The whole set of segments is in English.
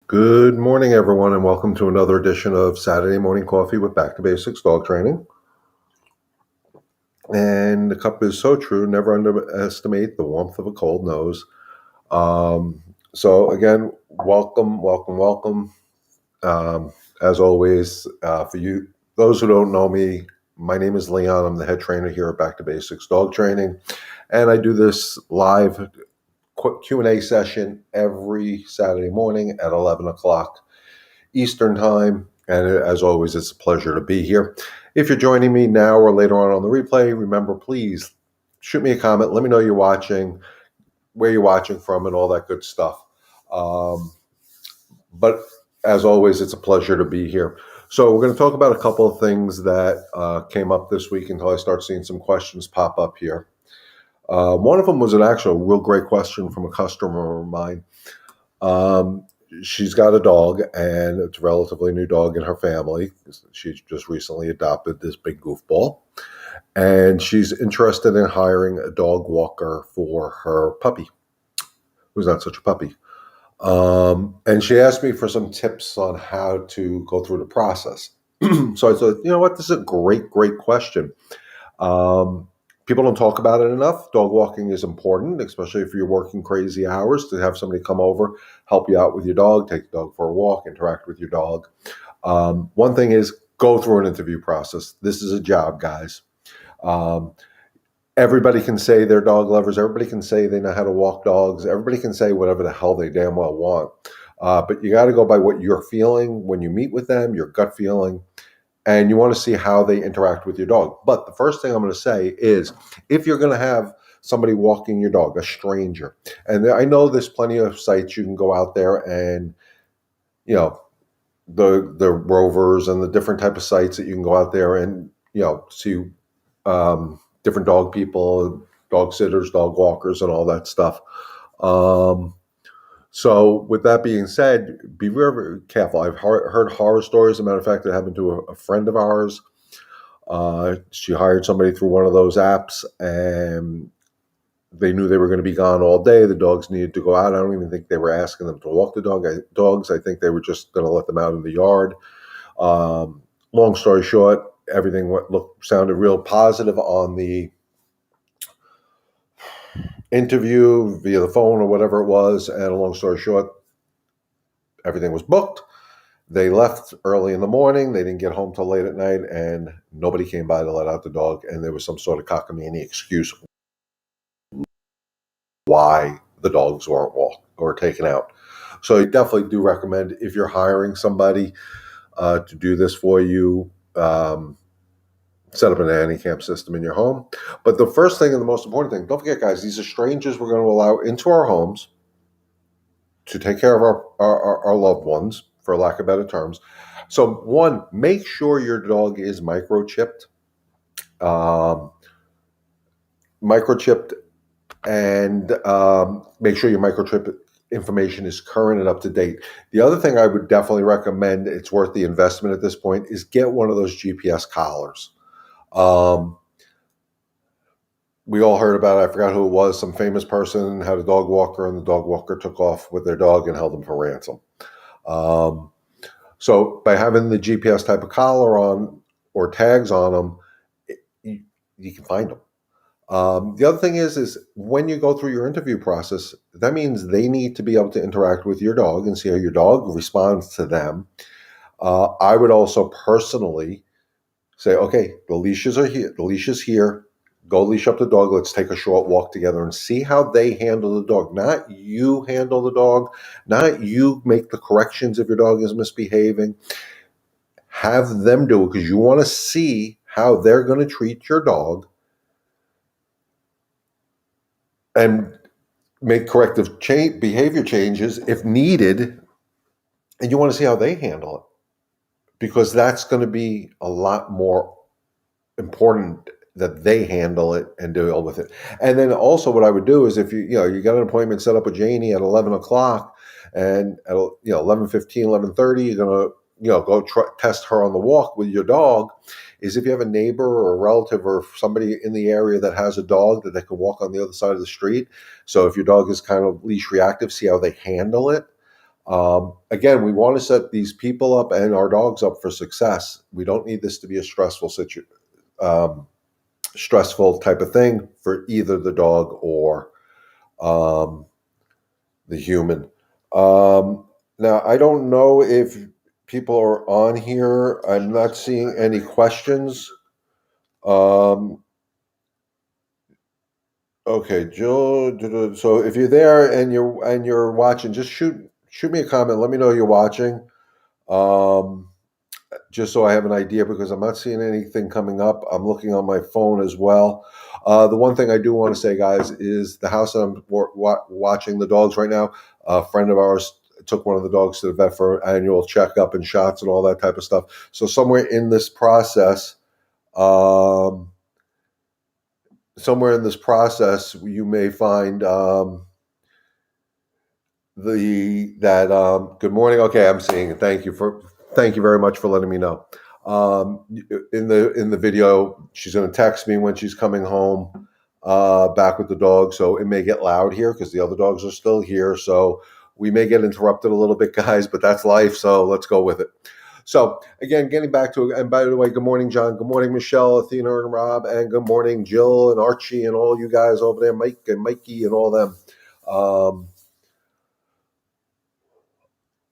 Good morning, everyone, and welcome to another edition of Saturday Morning Coffee with Back to Basics Dog Training. And the cup is so true, never underestimate the warmth of a cold nose. So again, welcome. As always, for you, those who don't know me, my name is Leon. I'm the head trainer here at Back to Basics Dog Training, and I do this live Q&A session every Saturday morning at 11 o'clock Eastern Time. And as always, it's a pleasure to be here. If you're joining me now or later on the replay, remember, please shoot me a comment. Let me know you're watching, where you're watching from, and all that good stuff. But as always, it's a pleasure to be here. So we're going to talk about a couple of things that came up this week until I start seeing some questions pop up here. One of them was an actual real great question from a customer of mine. She's got a dog, and it's a relatively new dog in her family. She's just recently adopted this big goofball, and she's interested in hiring a dog walker for her puppy, who's not such a puppy. And she asked me for some tips on how to go through the process. So I said, you know what, this is a great question. People don't talk about it enough. Dog walking is important, especially if you're working crazy hours, to have somebody come over, help you out with your dog, take the dog for a walk, interact with your dog. One thing is go through an interview process. This is a job, guys. Everybody can say they're dog lovers. Everybody can say they know how to walk dogs. Everybody can say whatever the hell they damn well want. But you got to go by what you're feeling when you meet with them, your gut feeling. And you want to see how they interact with your dog. But the first thing I'm going to say is, if you're going to have somebody walking your dog, a stranger, and I know there's plenty of sites you can go out there and, you know, the rovers and the different type of sites that you can go out there and, you know, see different dog people, dog sitters, dog walkers, and all that stuff. So with that being said, be very, very careful. I've heard horror stories. As a matter of fact, it happened to a friend of ours. She hired somebody through one of those apps, and they knew they were going to be gone all day. The dogs needed to go out. I don't even think they were asking them to walk the dogs. I think they were just going to let them out in the yard. Long story short, everything sounded real positive on the interview via the phone or whatever it was. And a long story short, everything was booked. They left early in the morning. They didn't get home till late at night, and nobody came by to let out the dog. And there was some sort of cockamamie excuse why the dogs weren't walked or taken out. So I definitely do recommend, if you're hiring somebody to do this for you, set up a nanny cam system in your home. But the first thing and the most important thing, don't forget, guys, these are strangers we're going to allow into our homes to take care of our loved ones, for lack of better terms. So one, make sure your dog is microchipped. And make sure your microchip information is current and up to date. The other thing I would definitely recommend, it's worth the investment at this point, is get one of those GPS collars. We all heard about it. I forgot who it was. Some famous person had a dog walker, and the dog walker took off with their dog and held them for ransom. So by having the GPS type of collar on or tags on them, you can find them. The other thing is when you go through your interview process, that means they need to be able to interact with your dog and see how your dog responds to them. I would also personally say, okay, the leashes are here. The leash is here. Go leash up the dog. Let's take a short walk together and see how they handle the dog. Not you handle the dog. Not you make the corrections if your dog is misbehaving. Have them do it, because you want to see how they're going to treat your dog and make corrective behavior changes if needed. And you want to see how they handle it, because that's going to be a lot more important that they handle it and deal with it. And then also what I would do is, if you got an appointment set up with Janie at 11 o'clock, and at 11:15, 11:30, you're going to go test her on the walk with your dog, is if you have a neighbor or a relative or somebody in the area that has a dog that they can walk on the other side of the street. So if your dog is kind of leash reactive, see how they handle it. Again, we want to set these people up and our dogs up for success. We don't need this to be a um, stressful type of thing for either the dog or um, the human. Um, Now, I don't know if people are on here. I'm not seeing any questions. Um, okay, Jill. So if you're there and you're watching, just shoot me a comment. Let me know you're watching. Um, just so I have an idea because I'm not seeing anything coming up. I'm looking on my phone as well. The one thing I do want to say, guys, is the house that I'm watching the dogs right now. A friend of ours took one of the dogs to the vet for annual checkup and shots and all that type of stuff. So um, somewhere in this process, you may find the that good morning. Okay, I'm seeing it. Thank you very much for letting me know. um in the video, she's going to text me when she's coming home back with the dog, so it may get loud here because the other dogs are still here, so we may get interrupted a little bit, guys, but that's life, so let's go with it. So again, getting back to it, and by the way, good morning, John. Good morning, Michelle, Athena, and Rob, and good morning, Jill and Archie, and all you guys over there, Mike and Mikey, and all them. um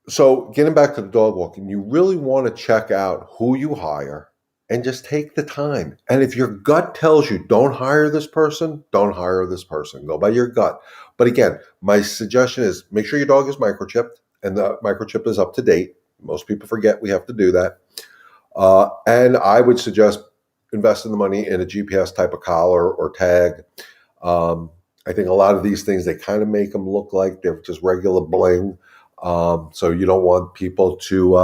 So, getting back to the dog walking, you really want to check out who you hire and just take the time. And if your gut tells you don't hire this person, don't hire this person. Go by your gut. But again, my suggestion is make sure your dog is microchipped and the microchip is up to date. Most people forget we have to do that. And I would suggest invest in the money in a GPS type of collar or tag. Um, I think a lot of these things, they kind of make them look like they're just regular bling. So you don't want people to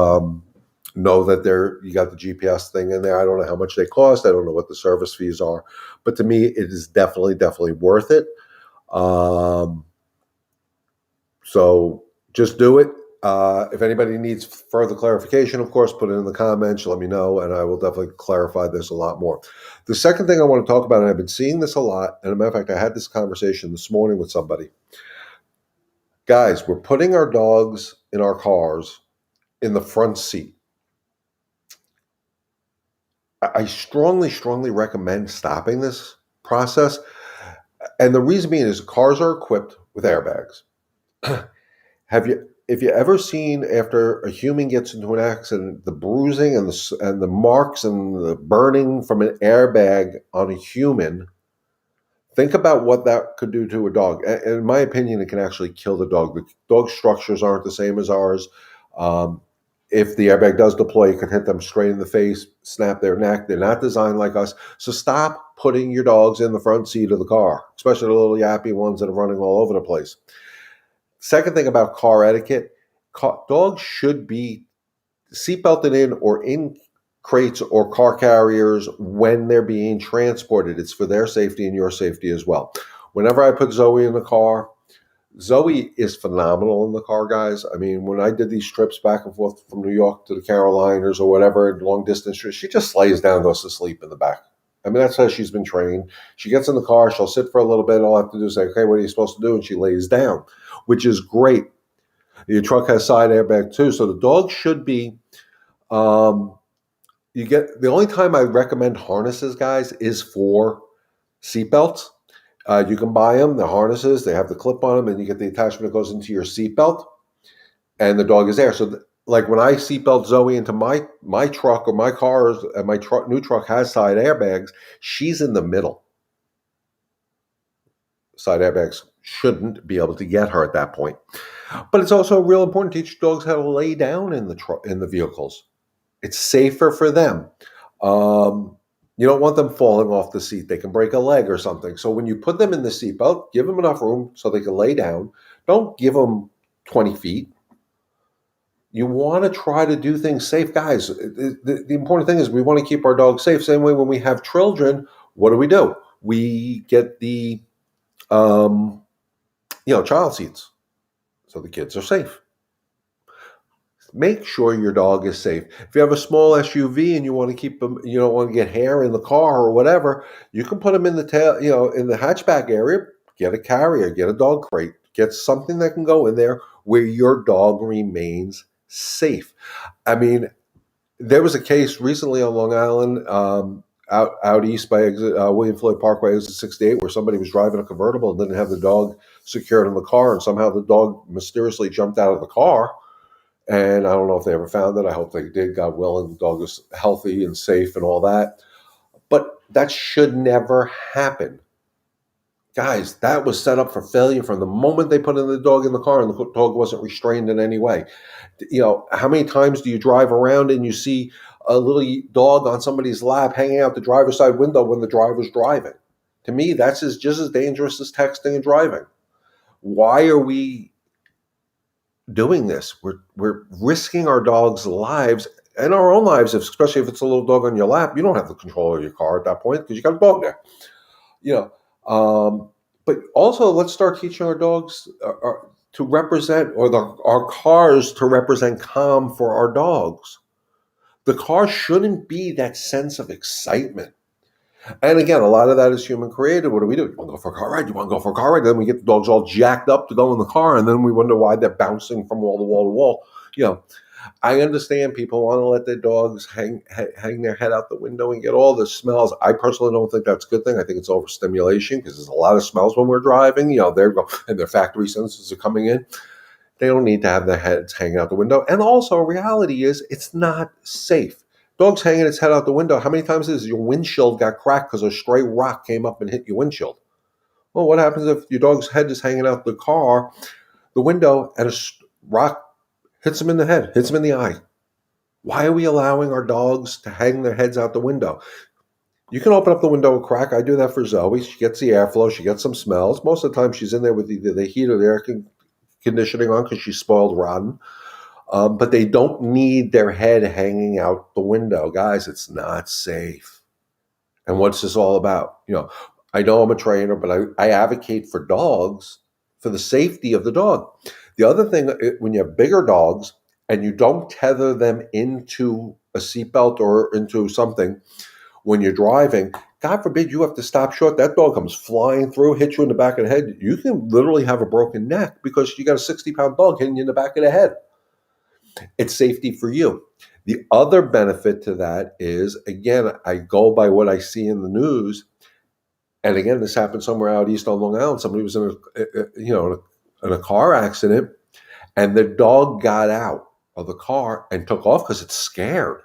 know that you got the GPS thing in there. I don't know how much they cost. I don't know what the service fees are, but to me, it is definitely worth it. Um, so just do it. If anybody needs further clarification, of course, put it in the comments. Let me know, and I will definitely clarify this a lot more. The second thing I want to talk about, and I've been seeing this a lot, and as a matter of fact, I had this conversation this morning with somebody. Guys, we're putting our dogs in our cars in the front seat. I strongly recommend stopping this process. And the reason being is cars are equipped with airbags. If you ever seen after a human gets into an accident, the bruising and the marks and the burning from an airbag on a human, think about what that could do to a dog. And in my opinion, it can actually kill the dog. The dog structures aren't the same as ours. Um, if the airbag does deploy, it can hit them straight in the face, snap their neck. They're not designed like us. So stop putting your dogs in the front seat of the car, especially the little yappy ones that are running all over the place. Second thing about car etiquette, dogs should be seatbelted in or in crates or car carriers when they're being transported. It's for their safety and your safety as well. Whenever I put Zoe in the car, Zoe is phenomenal in the car, guys. I mean, when I did these trips back and forth from New York to the Carolinas or whatever, long distance trips, she just lays down, goes to sleep in the back. I mean, that's how she's been trained. She gets in the car, she'll sit for a little bit. All I have to do is say, okay, what are you supposed to do? And she lays down, which is great. Your truck has side airbag too. So the dog should be, um, the only time I recommend harnesses, guys, is for seatbelts. You can buy them, the harnesses, they have the clip on them, and you get the attachment that goes into your seatbelt, and the dog is there. So, like when I seatbelt Zoe into my truck or my cars, and my new truck has side airbags, she's in the middle. Side airbags shouldn't be able to get her at that point. But it's also real important to teach dogs how to lay down in the vehicles. It's safer for them. You don't want them falling off the seat. They can break a leg or something. So when you put them in the seatbelt, give them enough room so they can lay down. Don't give them 20 feet. You want to try to do things safe. Guys, the important thing is we want to keep our dogs safe. Same way when we have children, what do? We get the child seats so the kids are safe. Make sure your dog is safe. If you have a small SUV and you want to keep them, you don't want to get hair in the car or whatever, you can put them in the in the hatchback area. Get a carrier, get a dog crate, Get something that can go in there where your dog remains safe. I mean, there was a case recently on Long Island, out east by William Floyd Parkway, exit 68, where somebody was driving a convertible and didn't have the dog secured in the car, and somehow the dog mysteriously jumped out of the car. And I don't know if they ever found it. I hope they did. God willing, the dog is healthy and safe and all that. But that should never happen. Guys, that was set up for failure from the moment they put in the dog in the car and the dog wasn't restrained in any way. How many times do you drive around and you see a little dog on somebody's lap hanging out the driver's side window when the driver's driving? To me, that's just as dangerous as texting and driving. Why are we doing this? We're risking our dogs' lives and our own lives, especially if it's a little dog on your lap. You don't have the control of your car at that point because you got a dog there. You know, but also let's start teaching our dogs to represent, or our cars to represent calm for our dogs. The car shouldn't be that sense of excitement. And again, a lot of that is human created. What do? You want to go for a car ride? You want to go for a car ride? Then we get the dogs all jacked up to go in the car, and then we wonder why they're bouncing from wall to wall to wall. I understand people want to let their dogs hang their head out the window and get all the smells. I personally don't think that's a good thing. I think it's overstimulation because there's a lot of smells when we're driving. And their factory senses are coming in. They don't need to have their heads hanging out the window. And also, reality is it's not safe. Dog's hanging its head out the window. How many times has your windshield got cracked because a stray rock came up and hit your windshield? Well, what happens if your dog's head is hanging out the window, and a rock hits him in the head, hits him in the eye? Why are we allowing our dogs to hang their heads out the window? You can open up the window a crack. I do that for Zoe. She gets the airflow. She gets some smells. Most of the time she's in there with either the heat or the air conditioning on because she's spoiled rotten. But they don't need their head hanging out the window. Guys, it's not safe. And what's this all about? I know I'm a trainer, but I advocate for dogs, for the safety of the dog. The other thing, when you have bigger dogs and you don't tether them into a seatbelt or into something when you're driving, God forbid you have to stop short. That dog comes flying through, hits you in the back of the head. You can literally have a broken neck because you got a 60-pound dog hitting you in the back of the head. It's safety for you. The other benefit to that is, again, I go by what I see in the news. And again, this happened somewhere out east on Long Island. Somebody was in a car accident, and the dog got out of the car and took off because it's scared.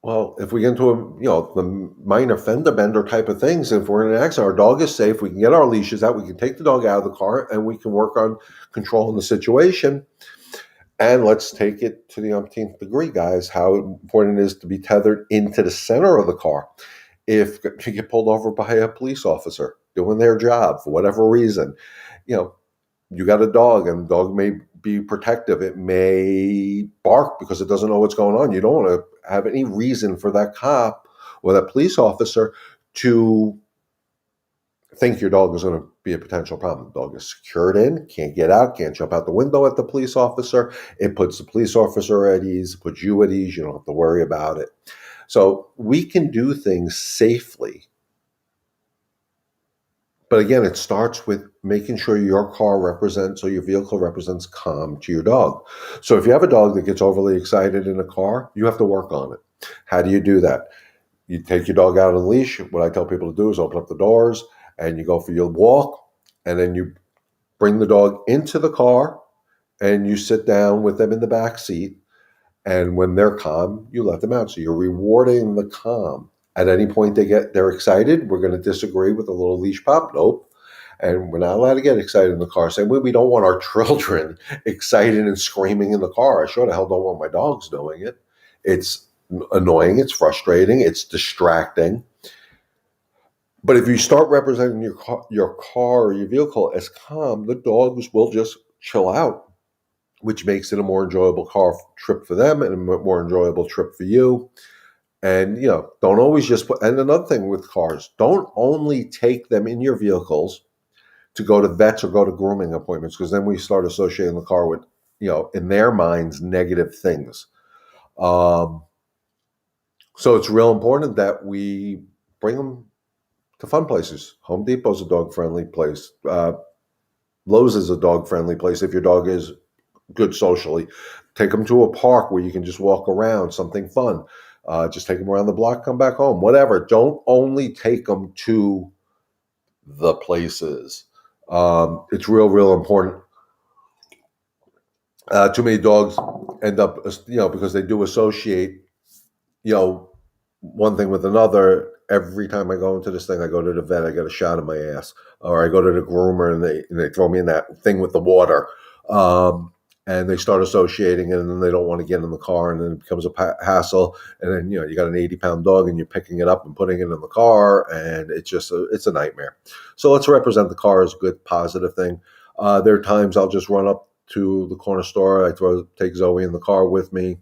Well, if we get into the minor fender bender type of things, if we're in an accident, our dog is safe. We can get our leashes out. We can take the dog out of the car, and we can work on controlling the situation. And let's take it to the umpteenth degree, guys, how important it is to be tethered into the center of the car. If you get pulled over by a police officer doing their job for whatever reason, you got a dog, and the dog may be protective. It may bark because it doesn't know what's going on. You don't want to have any reason for that cop or that police officer to think your dog is going to be a potential problem. The dog is secured in, can't get out, can't jump out the window at the police officer. It puts the police officer at ease, puts you at ease. You don't have to worry about it. So we can do things safely. But again, it starts with making sure your car represents, or your vehicle represents, calm to your dog. So if you have a dog that gets overly excited in a car, you have to work on it. How do you do that? You take your dog out on a leash. What I tell people to do is open up the doors and you go for your walk, and then you bring the dog into the car and you sit down with them in the back seat. And when they're calm, you let them out. So you're rewarding the calm. At any point they're excited, we're going to disagree with a little leash pop. Nope. And we're not allowed to get excited in the car. Same way we don't want our children excited and screaming in the car. I sure the hell don't want my dogs doing it. It's annoying. It's frustrating. It's distracting. But if you start representing your car or your vehicle as calm, the dogs will just chill out, which makes it a more enjoyable car trip for them and a more enjoyable trip for you. And, don't always and another thing with cars, don't only take them in your vehicles to go to vets or go to grooming appointments, because then we start associating the car with, in their minds, negative things. So it's real important that we bring them to fun places. Home Depot's a dog-friendly place. Lowe's is a dog-friendly place if your dog is good socially. Take them to a park where you can just walk around, something fun. Just take them around the block, come back home, whatever. Don't only take them to the places. It's real important. Too many dogs end up, because they do associate, one thing with another. Every time I go into this thing, I go to the vet, I get a shot in my ass, or I go to the groomer and they throw me in that thing with the water, and they start associating, and then they don't want to get in the car, and then it becomes a hassle, and then you got an 80-pound dog, and you're picking it up and putting it in the car, and it's a nightmare. So let's represent the car as a good, positive thing. There are times I'll just run up to the corner store. Take Zoe in the car with me.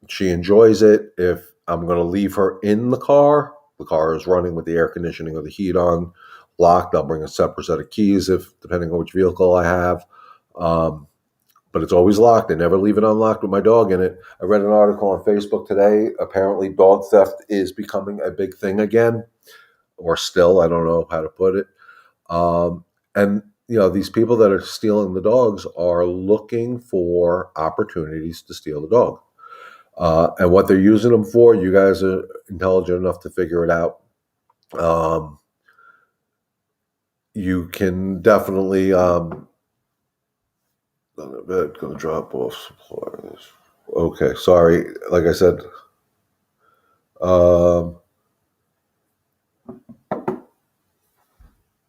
She enjoys it. If I'm going to leave her in the car is running with the air conditioning or the heat on, locked. I'll bring a separate set of keys depending on which vehicle I have. But it's always locked. I never leave it unlocked with my dog in it. I read an article on Facebook today. Apparently, dog theft is becoming a big thing again, or still. I don't know how to put it. And these people that are stealing the dogs are looking for opportunities to steal the dog. And what they're using them for, you guys are intelligent enough to figure it out. You can definitely going to drop off supplies. Okay, sorry. Like I said,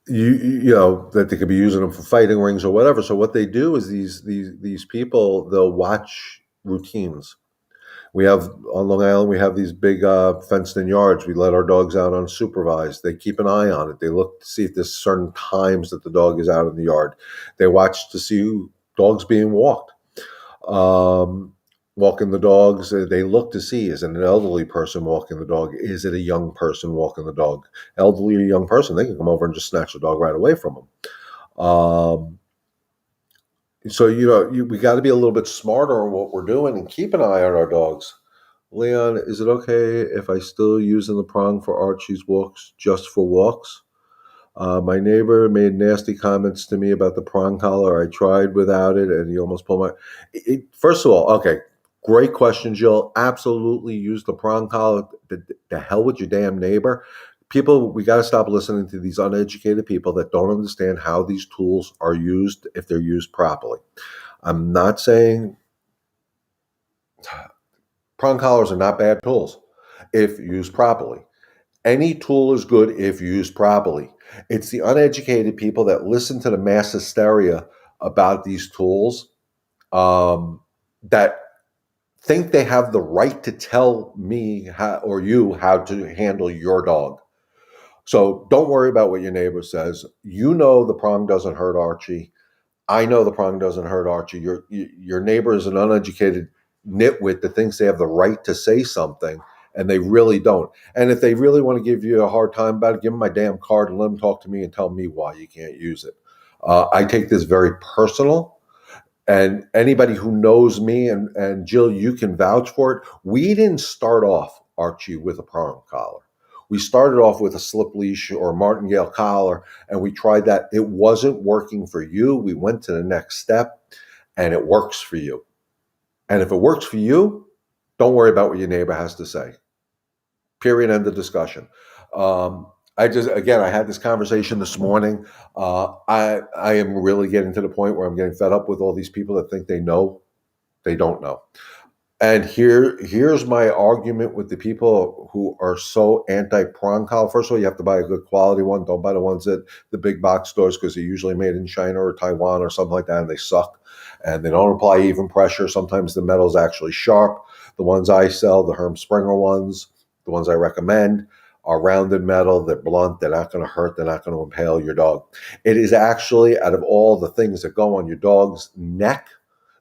that they could be using them for fighting rings or whatever. So what they do is these people, they'll watch routines. We have on Long Island, we have these big fenced-in yards. We let our dogs out unsupervised. They keep an eye on it. They look to see if there's certain times that the dog is out in the yard. They watch to see dogs being walked. Walking the dogs, they look to see, is it an elderly person walking the dog? Is it a young person walking the dog? Elderly or young person, they can come over and just snatch the dog right away from them. So, we got to be a little bit smarter on what we're doing and keep an eye on our dogs. Leon, is it okay if I still using the prong for Archie's walks just for walks? My neighbor made nasty comments to me about the prong collar. I tried without it, and he almost pulled my... First of all, okay, great question, Jill. Absolutely use the prong collar. The hell with your damn neighbor. People, we got to stop listening to these uneducated people that don't understand how these tools are used if they're used properly. I'm not saying prong collars are not bad tools if used properly. Any tool is good if used properly. It's the uneducated people that listen to the mass hysteria about these tools that think they have the right to tell me or you how to handle your dog. So don't worry about what your neighbor says. The prong doesn't hurt Archie. I know the prong doesn't hurt Archie. Your neighbor is an uneducated nitwit that thinks they have the right to say something, and they really don't. And if they really want to give you a hard time about it, give them my damn card and let them talk to me and tell me why you can't use it. I take this very personal. And anybody who knows me, and Jill, you can vouch for it, we didn't start off, Archie, with a prong collar. We started off with a slip leash or a martingale collar, and we tried that. It wasn't working for you. We went to the next step, and it works for you. And if it works for you, don't worry about what your neighbor has to say. Period. End of discussion. I had this conversation this morning. I am really getting to the point where I'm getting fed up with all these people that think they know. They don't know. And here's my argument with the people who are so anti-prong collar. First of all, you have to buy a good quality one. Don't buy the ones at the big box stores because they're usually made in China or Taiwan or something like that, and they suck. And they don't apply even pressure. Sometimes the metal is actually sharp. The ones I sell, the Herm Springer ones, the ones I recommend, are rounded metal. They're blunt. They're not going to hurt. They're not going to impale your dog. It is actually, out of all the things that go on your dog's neck,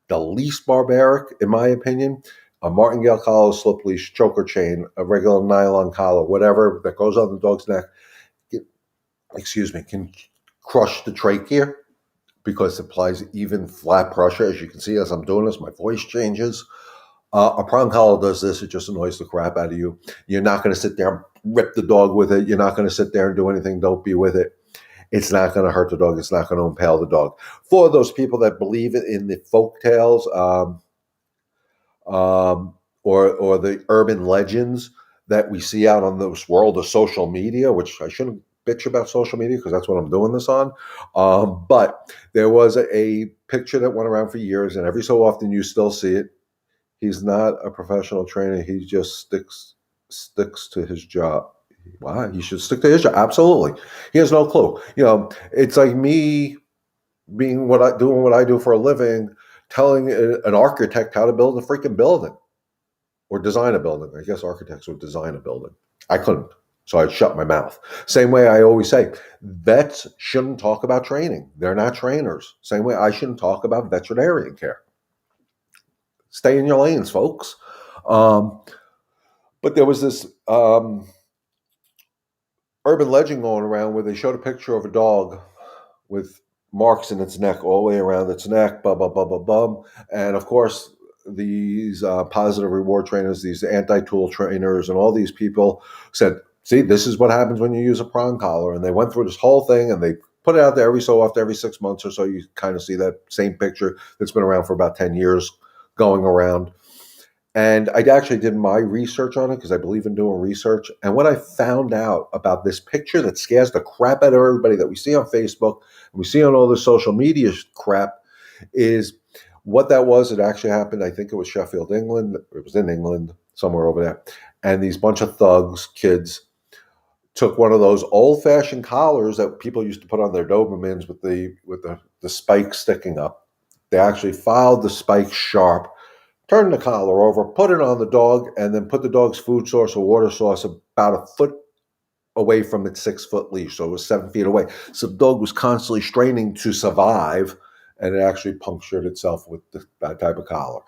the least barbaric, in my opinion. A martingale collar, slip leash, choker chain, a regular nylon collar, whatever that goes on the dog's neck, can crush the trachea because it applies even flat pressure. As you can see, as I'm doing this, my voice changes. A prong collar does this. It just annoys the crap out of you. You're not going to sit there rip the dog with it. You're not going to sit there and do anything dopey with it. It's not going to hurt the dog. It's not going to impale the dog. For those people that believe in the folk tales, or the urban legends that we see out on this world of social media, which I shouldn't bitch about social media because that's what I'm doing this on. But there was a picture that went around for years, and every so often you still see it. He's not a professional trainer. He just sticks to his job. Why? He should stick to his job. Absolutely. He has no clue. It's like me being doing what I do for a living, telling an architect how to build a freaking building or design a building. I guess architects would design a building. I couldn't. So I shut my mouth. Same way I always say, vets shouldn't talk about training. They're not trainers. Same way I shouldn't talk about veterinarian care. Stay in your lanes, folks. But there was this urban legend going around where they showed a picture of a dog with marks in its neck, all the way around its neck, bum, bum, bum, bum, bum. And of course, these positive reward trainers, these anti-tool trainers, and all these people said, see, this is what happens when you use a prong collar. And they went through this whole thing, and they put it out there every so often, every 6 months or so. You kind of see that same picture that's been around for about 10 years going around. And I actually did my research on it because I believe in doing research. And what I found out about this picture that scares the crap out of everybody that we see on Facebook and we see on all the social media crap is what that was. It actually happened. I think it was Sheffield, England. It was in England, somewhere over there. And these bunch of thugs, kids, took one of those old-fashioned collars that people used to put on their Dobermans with the spikes sticking up. They actually filed the spikes sharp, turned the collar over, put it on the dog, and then put the dog's food source or water source about a foot away from its 6-foot leash. So it was 7 feet away. So the dog was constantly straining to survive, and it actually punctured itself with that type of collar.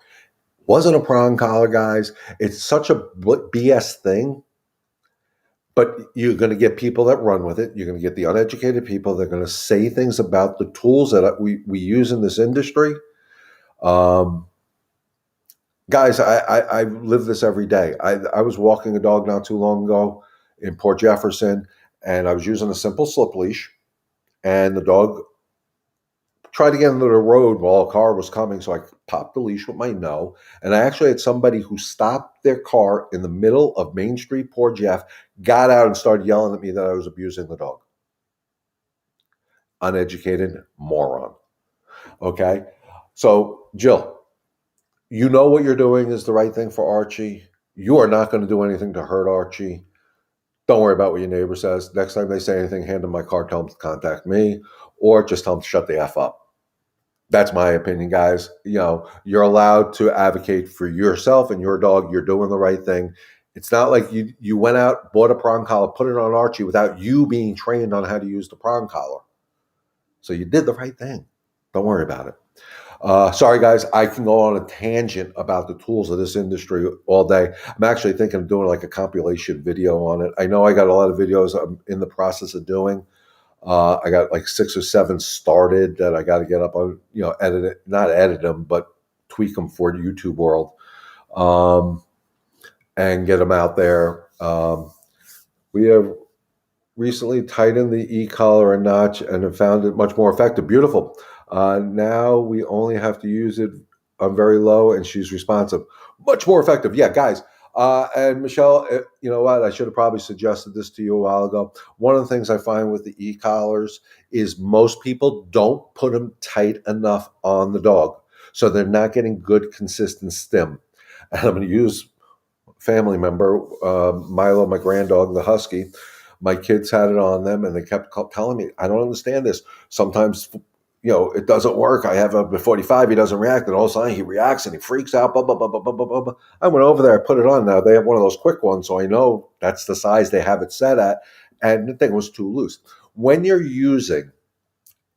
Wasn't a prong collar, guys. It's such a BS thing, but you're going to get people that run with it. You're going to get the uneducated people. They're going to say things about the tools that we use in this industry. Guys, I live this every day. I was walking a dog not too long ago in Port Jefferson, and I was using a simple slip leash, and the dog tried to get into the road while a car was coming, so I popped the leash with my no, and I actually had somebody who stopped their car in the middle of Main Street, Port Jeff, got out and started yelling at me that I was abusing the dog. Uneducated moron. Okay? So, Jill, you know what you're doing is the right thing for Archie. You are not going to do anything to hurt Archie. Don't worry about what your neighbor says. Next time they say anything, hand them my card, tell them to contact me, or just tell them to shut the F up. That's my opinion, guys. You're allowed to advocate for yourself and your dog. You're doing the right thing. It's not like you went out, bought a prong collar, put it on Archie without you being trained on how to use the prong collar. So you did the right thing. Don't worry about it. Sorry, guys, I can go on a tangent about the tools of this industry all day. I'm actually thinking of doing like a compilation video on it. I know I got a lot of videos I'm in the process of doing. I got like 6 or 7 started that I got to get up on, not edit them, but tweak them for the YouTube world, and get them out there. We have recently tightened the e-collar a notch and have found it much more effective. Beautiful. Now we only have to use it on very low, and she's responsive. Much more effective. Yeah, guys. And Michelle, you know what? I should have probably suggested this to you a while ago. One of the things I find with the e-collars is most people don't put them tight enough on the dog. So they're not getting good, consistent stim. And I'm going to use family member, Milo, my granddog, the husky. My kids had it on them, and they kept telling me, I don't understand this. Sometimes, it doesn't work. I have a 45, he doesn't react, and all of a sudden he reacts and he freaks out. Blah, blah, blah, blah, blah, blah, blah. I went over there, I put it on. Now they have one of those quick ones, so I know that's the size they have it set at, and the thing was too loose. When you're using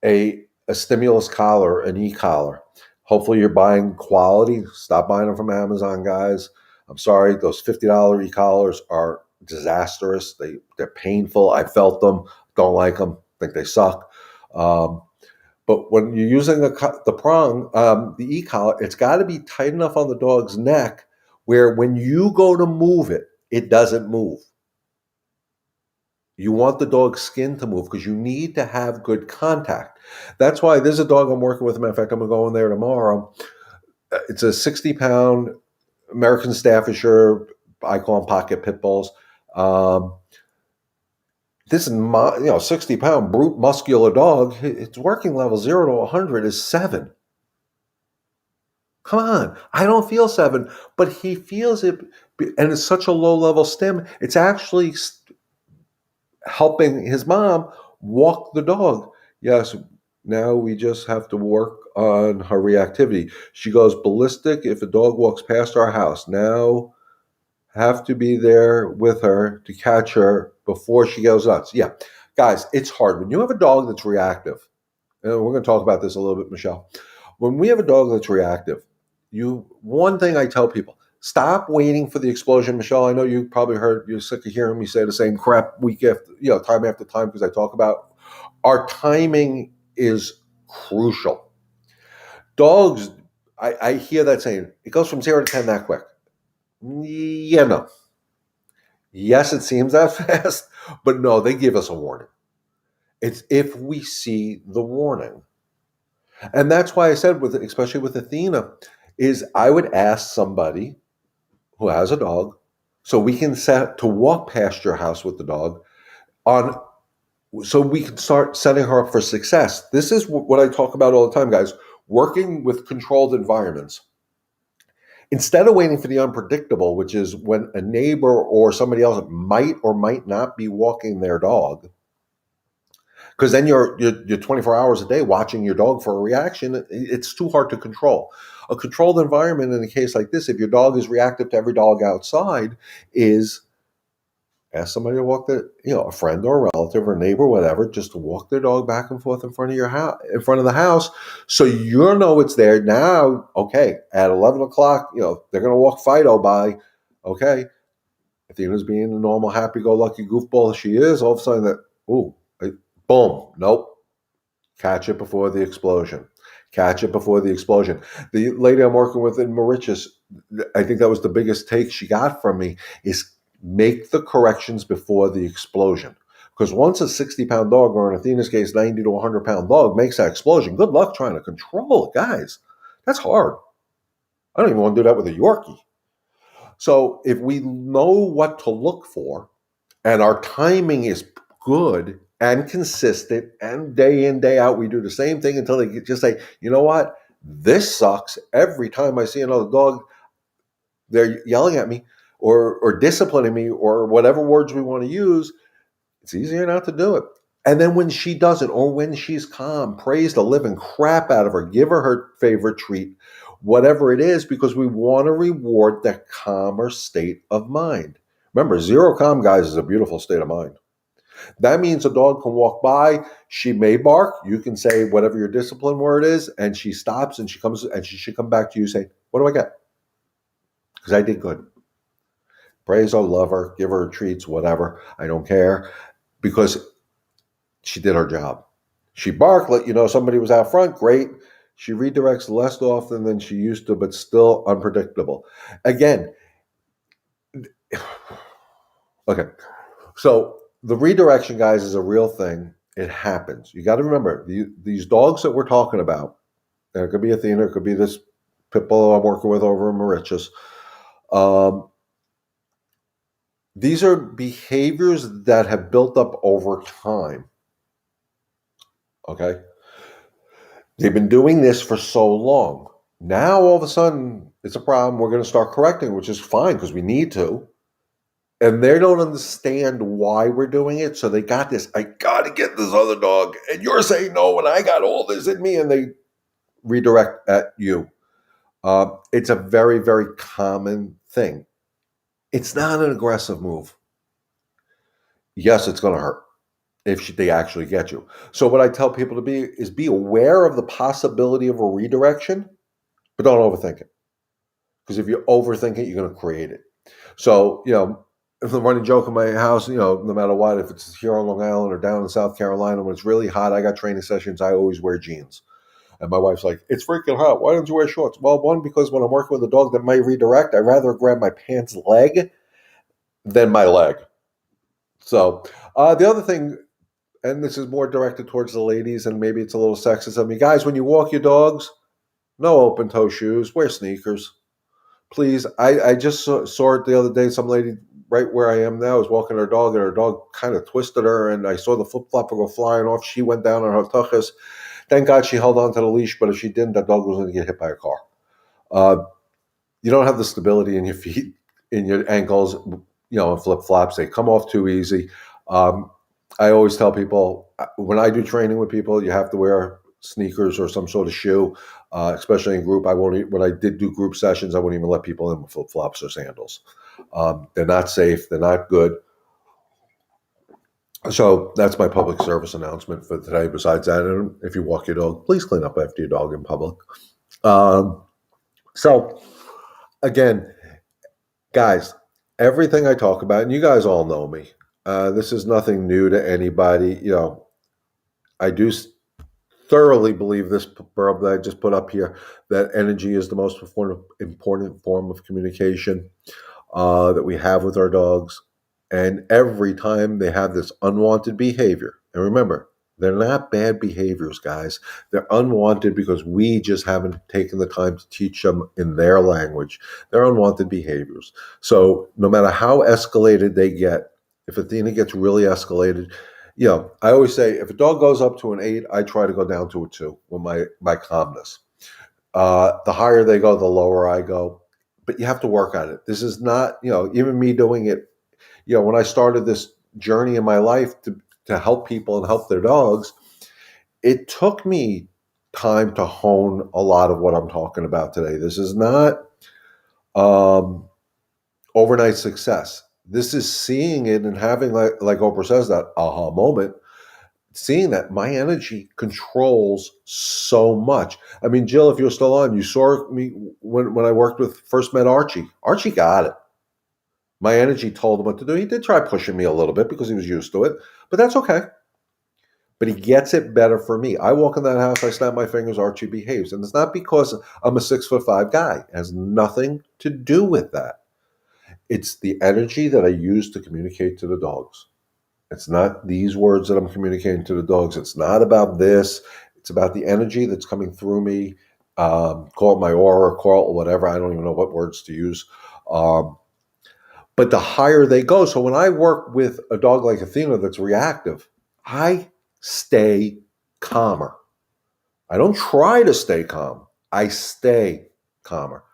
a stimulus collar, an e-collar, hopefully you're buying quality. Stop buying them from Amazon, guys. I'm sorry, those $50 e-collars are disastrous. They're painful. I felt them. Don't like them. Think they suck. But when you're using the prong, the e-collar, it's got to be tight enough on the dog's neck where when you go to move it, it doesn't move. You want the dog's skin to move because you need to have good contact. That's why there's a dog I'm working with. Matter of fact, I'm going to go in there tomorrow. It's a 60-pound American Staffordshire. I call them pocket pit bulls. This is 60-pound brute muscular dog. Its working level 0 to 100 is 7. Come on, I don't feel 7, but he feels it, and it's such a low level stim. It's actually helping his mom walk the dog. Yes, now we just have to work on her reactivity. She goes ballistic if a dog walks past our house. Now have to be there with her to catch her before she goes nuts. Yeah, guys, it's hard. When you have a dog that's reactive, and we're going to talk about this a little bit, Michelle. When we have a dog that's reactive, one thing I tell people, stop waiting for the explosion. Michelle, I know you probably you're sick of hearing me say the same crap week after, time after time, because I talk about our timing is crucial. Dogs, I hear that saying, it goes from 0 to 10 that quick. Yeah, no. Yes, it seems that fast, but no, they give us a warning. It's if we see the warning. And that's why I said, especially with Athena, is I would ask somebody who has a dog, so we can set to walk past your house with the dog so we can start setting her up for success. This is what I talk about all the time, guys. Working with controlled environments. Instead of waiting for the unpredictable, which is when a neighbor or somebody else might or might not be walking their dog, because then you're 24 hours a day watching your dog for a reaction. It's too hard to control. A controlled environment in a case like this, if your dog is reactive to every dog outside, is ask somebody to walk a friend or a relative or a neighbor, whatever, just to walk their dog back and forth in front of your house, in front of the house, so you know it's there. Now, okay, at 11 o'clock, they're going to walk Fido by. Okay, Athena's being the normal, happy-go-lucky goofball she is. All of a sudden, boom, nope. Catch it before the explosion. Catch it before the explosion. The lady I'm working with in Mauritius, I think that was the biggest take she got from me, is make the corrections before the explosion. Because once a 60-pound dog, or in Athena's case, 90 to 100-pound dog, makes that explosion, good luck trying to control it, guys. That's hard. I don't even want to do that with a Yorkie. So if we know what to look for, and our timing is good and consistent, and day in, day out, we do the same thing until they just say, you know what? This sucks. Every time I see another dog, they're yelling at me or disciplining me or whatever words we want to use. It's easier not to do it. And then when she doesn't, or when she's calm, praise the living crap out of her, give her favorite treat, whatever it is, because we want to reward that calmer state of mind. Remember, zero calm, guys, is a beautiful state of mind. That means a dog can walk by, she may bark, you can say whatever your discipline word is, and she stops and she comes and she should come back to you and say, what do I get? Because I did good. Praise her, love her, give her treats, whatever. I don't care, because she did her job. She barked, let you know somebody was out front, great. She redirects less often than she used to, but still unpredictable. Again, okay, so the redirection, guys, is a real thing. It happens. You got to remember, these dogs that we're talking about, and it could be Athena, it could be this pit bull I'm working with over in Mauritius. These are behaviors that have built up over time. Okay? They've been doing this for so long. Now, all of a sudden, it's a problem. We're going to start correcting, which is fine because we need to. And they don't understand why we're doing it. So they got this, I got to get this other dog. And you're saying no, and I got all this in me. And they redirect at you. It's a very, very common thing. It's not an aggressive move. Yes, it's going to hurt if they actually get you. So what I tell people to be aware of the possibility of a redirection, but don't overthink it. Because if you overthink it, you're going to create it. So, if I'm running joke in my house, no matter what, if it's here on Long Island or down in South Carolina, when it's really hot, I got training sessions, I always wear jeans. And my wife's like, it's freaking hot. Why don't you wear shorts? Well, one, because when I'm working with a dog that might redirect, I'd rather grab my pants leg than my leg. So the other thing, and this is more directed towards the ladies, and maybe it's a little sexist of me, guys. When you walk your dogs, no open toe shoes. Wear sneakers, please. I just saw it the other day. Some lady right where I am now was walking her dog, and her dog kind of twisted her, and I saw the flip flopper go flying off. She went down on her tuchus. Thank God she held on to the leash, but if she didn't, that dog was going to get hit by a car. Uh, you don't have the stability in your feet, in your ankles, in flip flops. They come off too easy. Um, I always tell people when I do training with people, you have to wear sneakers or some sort of shoe, especially in group. I won't. When I did do group sessions, I wouldn't even let people in with flip flops or sandals. They're not safe. They're not good. So that's my public service announcement for today. Besides that, and if you walk your dog, please clean up after your dog in public. Um, so again, guys, everything I talk about, and you guys all know me. This is nothing new to anybody. I do thoroughly believe this verb that I just put up here, that energy is the most important form of communication that we have with our dogs. And every time they have this unwanted behavior, and remember, they're not bad behaviors, guys. They're unwanted because we just haven't taken the time to teach them in their language. They're unwanted behaviors. So no matter how escalated they get, if Athena gets really escalated, I always say if a dog goes up to an 8, I try to go down to a 2 with my calmness. The higher they go, the lower I go. But you have to work on it. This is not, even me doing it. When I started this journey in my life to help people and help their dogs, it took me time to hone a lot of what I'm talking about today. This is not overnight success. This is seeing it and having, like Oprah says, that aha moment, seeing that my energy controls so much. I mean, Jill, if you're still on, you saw me when I first met Archie. Archie got it. My energy told him what to do. He did try pushing me a little bit because he was used to it, but that's okay. But he gets it better for me. I walk in that house, I snap my fingers, Archie behaves. And it's not because I'm a 6'5" guy. It has nothing to do with that. It's the energy that I use to communicate to the dogs. It's not these words that I'm communicating to the dogs. It's not about this. It's about the energy that's coming through me. Call it my aura, call it whatever. I don't even know what words to use. But the higher they go. So when I work with a dog like Athena that's reactive, I stay calmer. I don't try to stay calm. I stay calmer.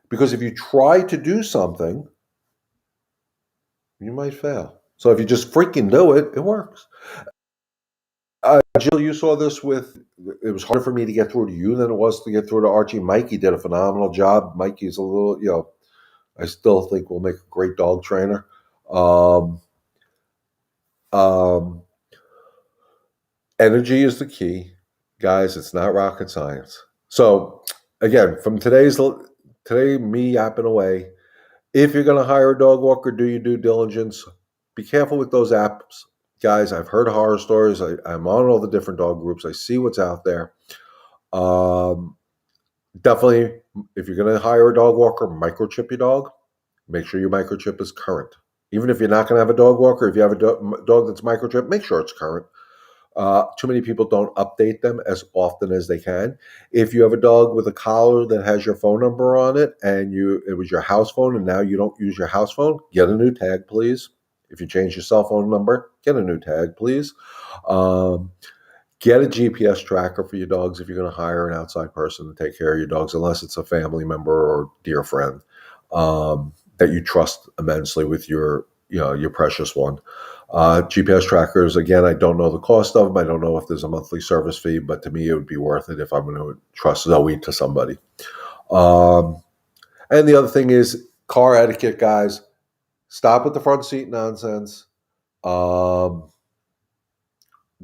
Because if you try to do something, you might fail. So if you just freaking do it, it works. Jill, you saw this it was harder for me to get through to you than it was to get through to Archie. Mikey did a phenomenal job. Mikey's a little, I still think will make a great dog trainer. Um, um, Energy is the key. Guys, it's not rocket science. So again, from today, me yapping away, if you're going to hire a dog walker, do your due diligence. Be careful with those apps. Guys, I've heard horror stories. I'm on all the different dog groups. I see what's out there. Definitely, if you're going to hire a dog walker, microchip your dog. Make sure your microchip is current. Even if you're not going to have a dog walker, if you have a dog that's microchip, make sure it's current. Too many people don't update them as often as they can. If you have a dog with a collar that has your phone number on it and it was your house phone and now you don't use your house phone, get a new tag, please. If you change your cell phone number, get a new tag, please. Get a GPS tracker for your dogs if you're going to hire an outside person to take care of your dogs, unless it's a family member or dear friend that you trust immensely with your precious one. GPS trackers, again, I don't know the cost of them. I don't know if there's a monthly service fee, but to me, it would be worth it if I'm going to trust Zoe to somebody. And the other thing is car etiquette, guys. Stop with the front seat nonsense.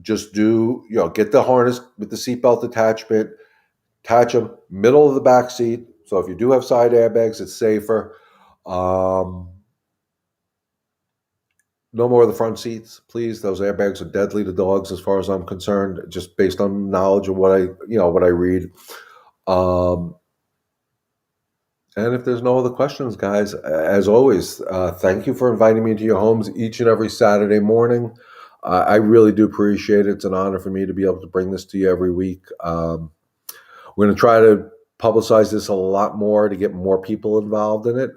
Just get the harness with the seatbelt attachment, attach them middle of the back seat. So if you do have side airbags, it's safer. No more of the front seats, please. Those airbags are deadly to dogs, as far as I'm concerned, just based on knowledge of what I read. And if there's no other questions, guys, as always, thank you for inviting me to your homes each and every Saturday morning. I really do appreciate it. It's an honor for me to be able to bring this to you every week. We're going to try to publicize this a lot more to get more people involved in it.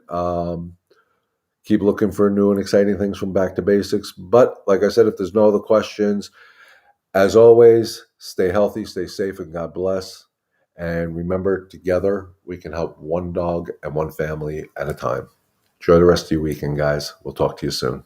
Keep looking for new and exciting things from Back to Basics. But like I said, if there's no other questions, as always, stay healthy, stay safe, and God bless. And remember, together, we can help one dog and one family at a time. Enjoy the rest of your weekend, guys. We'll talk to you soon.